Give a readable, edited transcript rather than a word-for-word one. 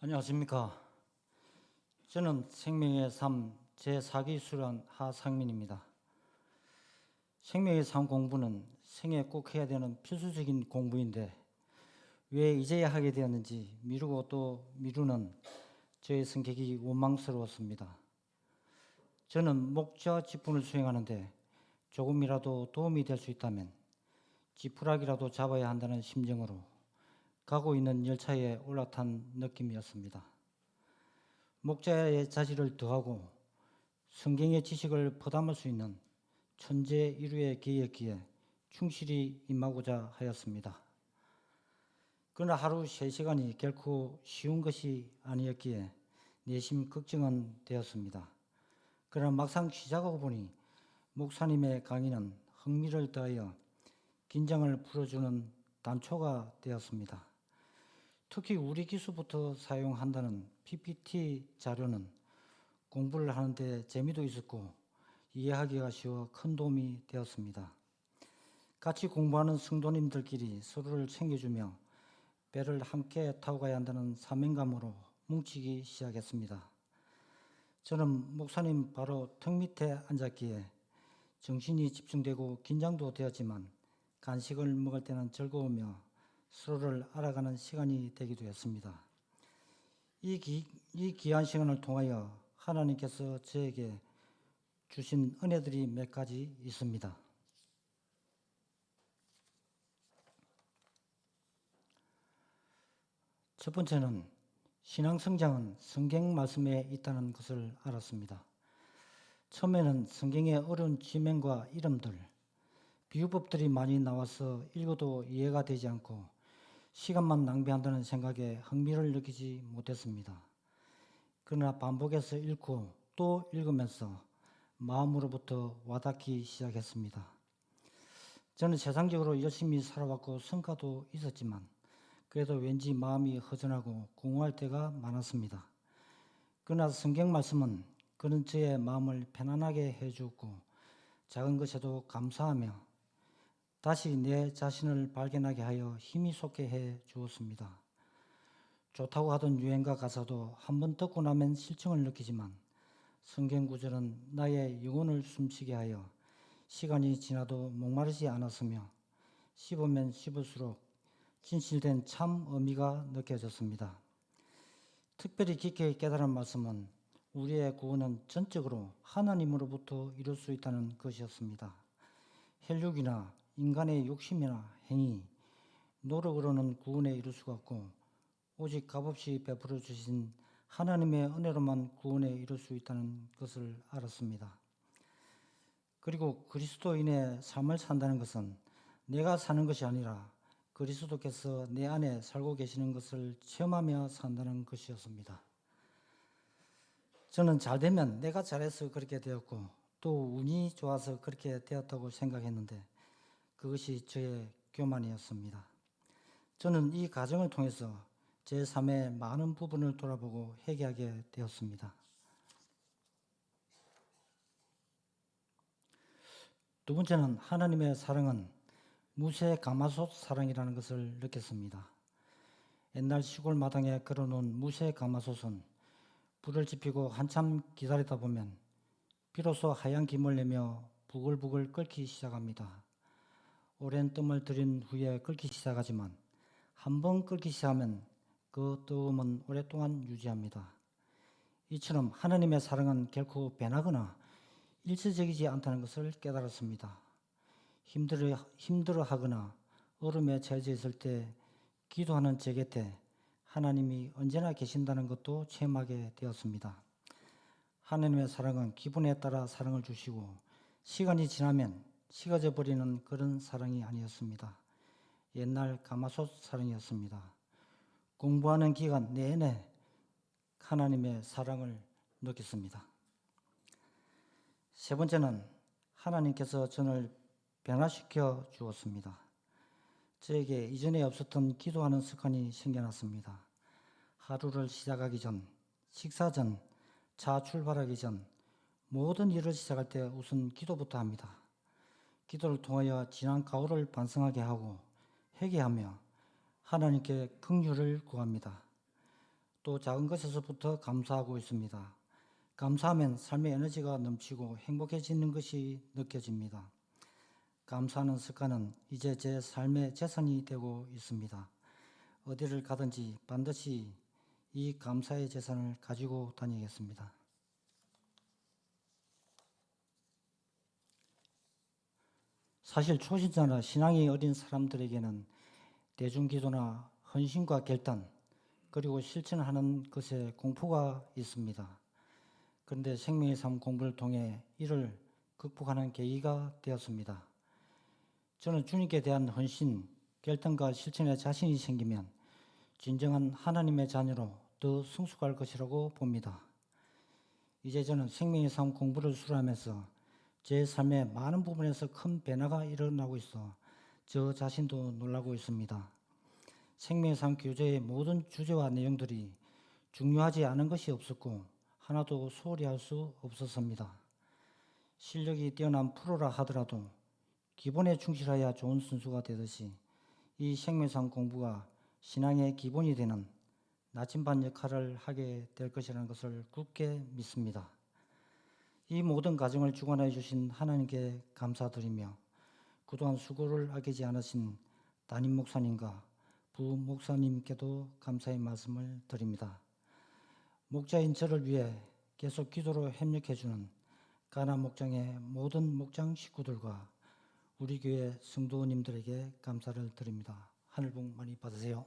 안녕하십니까. 저는 생명의 삶 제4기 수련 하상민입니다. 생명의 삶 공부는 생에 꼭 해야 되는 필수적인 공부인데 왜 이제야 하게 되었는지 미루고 또 미루는 저의 성격이 원망스러웠습니다. 저는 목자 직분을 수행하는데 조금이라도 도움이 될 수 있다면 지푸라기라도 잡아야 한다는 심정으로 가고 있는 열차에 올라탄 느낌이었습니다. 목자의 자질을 더하고 성경의 지식을 퍼담을 수 있는 천재 이루의 기회였기에 충실히 임하고자 하였습니다. 그러나 하루 3시간이 결코 쉬운 것이 아니었기에 내심 걱정은 되었습니다. 그러나 막상 시작하고 보니 목사님의 강의는 흥미를 더하여 긴장을 풀어주는 단초가 되었습니다. 특히 우리 기수부터 사용한다는 PPT 자료는 공부를 하는데 재미도 있었고 이해하기가 쉬워 큰 도움이 되었습니다. 같이 공부하는 성도님들끼리 서로를 챙겨주며 배를 함께 타고 가야 한다는 사명감으로 뭉치기 시작했습니다. 저는 목사님 바로 턱 밑에 앉았기에 정신이 집중되고 긴장도 되었지만 간식을 먹을 때는 즐거우며 서로를 알아가는 시간이 되기도 했습니다. 이 귀한 시간을 통하여 하나님께서 저에게 주신 은혜들이 몇 가지 있습니다. 첫 번째는 신앙 성장은 성경 말씀에 있다는 것을 알았습니다. 처음에는 성경의 어려운 지명과 이름들, 비유법들이 많이 나와서 읽어도 이해가 되지 않고 시간만 낭비한다는 생각에 흥미를 느끼지 못했습니다. 그러나 반복해서 읽고 또 읽으면서 마음으로부터 와닿기 시작했습니다. 저는 세상적으로 열심히 살아왔고 성과도 있었지만 그래도 왠지 마음이 허전하고 공허할 때가 많았습니다. 그러나 성경 말씀은 그런 저의 마음을 편안하게 해주었고 작은 것에도 감사하며 다시 내 자신을 발견하게 하여 힘이 솟게 해 주었습니다. 좋다고 하던 유행가 가사도 한번 듣고 나면 실증을 느끼지만 성경 구절은 나의 영혼을 숨쉬게 하여 시간이 지나도 목마르지 않았으며 씹으면 씹을수록 진실된 참 의미가 느껴졌습니다. 특별히 깊게 깨달은 말씀은 우리의 구원은 전적으로 하나님으로부터 이룰 수 있다는 것이었습니다. 혈육이나 인간의 욕심이나 행위, 노력으로는 구원에 이룰 수가 없고 오직 값없이 베풀어 주신 하나님의 은혜로만 구원에 이룰 수 있다는 것을 알았습니다. 그리고 그리스도인의 삶을 산다는 것은 내가 사는 것이 아니라 그리스도께서 내 안에 살고 계시는 것을 체험하며 산다는 것이었습니다. 저는 잘 되면 내가 잘해서 그렇게 되었고 또 운이 좋아서 그렇게 되었다고 생각했는데 그것이 저의 교만이었습니다. 저는 이 과정을 통해서 제 삶의 많은 부분을 돌아보고 회개하게 되었습니다. 두 번째는 하나님의 사랑은 무쇠 가마솥 사랑이라는 것을 느꼈습니다. 옛날 시골 마당에 걸어놓은 무쇠 가마솥은 불을 지피고 한참 기다리다 보면 비로소 하얀 김을 내며 부글부글 끓기 시작합니다. 오랜 뜸을 들인 후에 끓기 시작하지만 한번 끓기 시작하면 그 뜨거움은 오랫동안 유지합니다. 이처럼 하나님의 사랑은 결코 변하거나 일시적이지 않다는 것을 깨달았습니다. 힘들어하거나 얼음에 처해져 있을 때 기도하는 제 곁에 하나님이 언제나 계신다는 것도 체험하게 되었습니다. 하나님의 사랑은 기분에 따라 사랑을 주시고 시간이 지나면 식어져 버리는 그런 사랑이 아니었습니다. 옛날 가마솥 사랑이었습니다. 공부하는 기간 내내 하나님의 사랑을 느꼈습니다. 세 번째는 하나님께서 저를 변화시켜 주었습니다. 저에게 이전에 없었던 기도하는 습관이 생겨났습니다. 하루를 시작하기 전, 식사 전, 차 출발하기 전 모든 일을 시작할 때 우선 기도부터 합니다. 기도를 통하여 지난 가오를 반성하게 하고 회개하며 하나님께 긍휼을 구합니다. 또 작은 것에서부터 감사하고 있습니다. 감사하면 삶의 에너지가 넘치고 행복해지는 것이 느껴집니다. 감사하는 습관은 이제 제 삶의 재산이 되고 있습니다. 어디를 가든지 반드시 이 감사의 재산을 가지고 다니겠습니다. 사실 초신자나 신앙이 어린 사람들에게는 대중기도나 헌신과 결단, 그리고 실천하는 것에 공포가 있습니다. 그런데 생명의 삶 공부를 통해 이를 극복하는 계기가 되었습니다. 저는 주님께 대한 헌신, 결단과 실천에 자신이 생기면 진정한 하나님의 자녀로 더 성숙할 것이라고 봅니다. 이제 저는 생명의 삶 공부를 수료하면서 제 삶의 많은 부분에서 큰 변화가 일어나고 있어 저 자신도 놀라고 있습니다. 생명의 삶 교재의 모든 주제와 내용들이 중요하지 않은 것이 없었고 하나도 소홀히 할 수 없었습니다. 실력이 뛰어난 프로라 하더라도 기본에 충실해야 좋은 선수가 되듯이 이 생명의 삶 공부가 신앙의 기본이 되는 나침반 역할을 하게 될 것이라는 것을 굳게 믿습니다. 이 모든 과정을 주관해 주신 하나님께 감사드리며 그동안 수고를 아끼지 않으신 담임 목사님과 부목사님께도 감사의 말씀을 드립니다. 목자인 저를 위해 계속 기도로 협력해 주는 가나 목장의 모든 목장 식구들과 우리 교회 성도님들에게 감사를 드립니다. 하늘 복 많이 받으세요.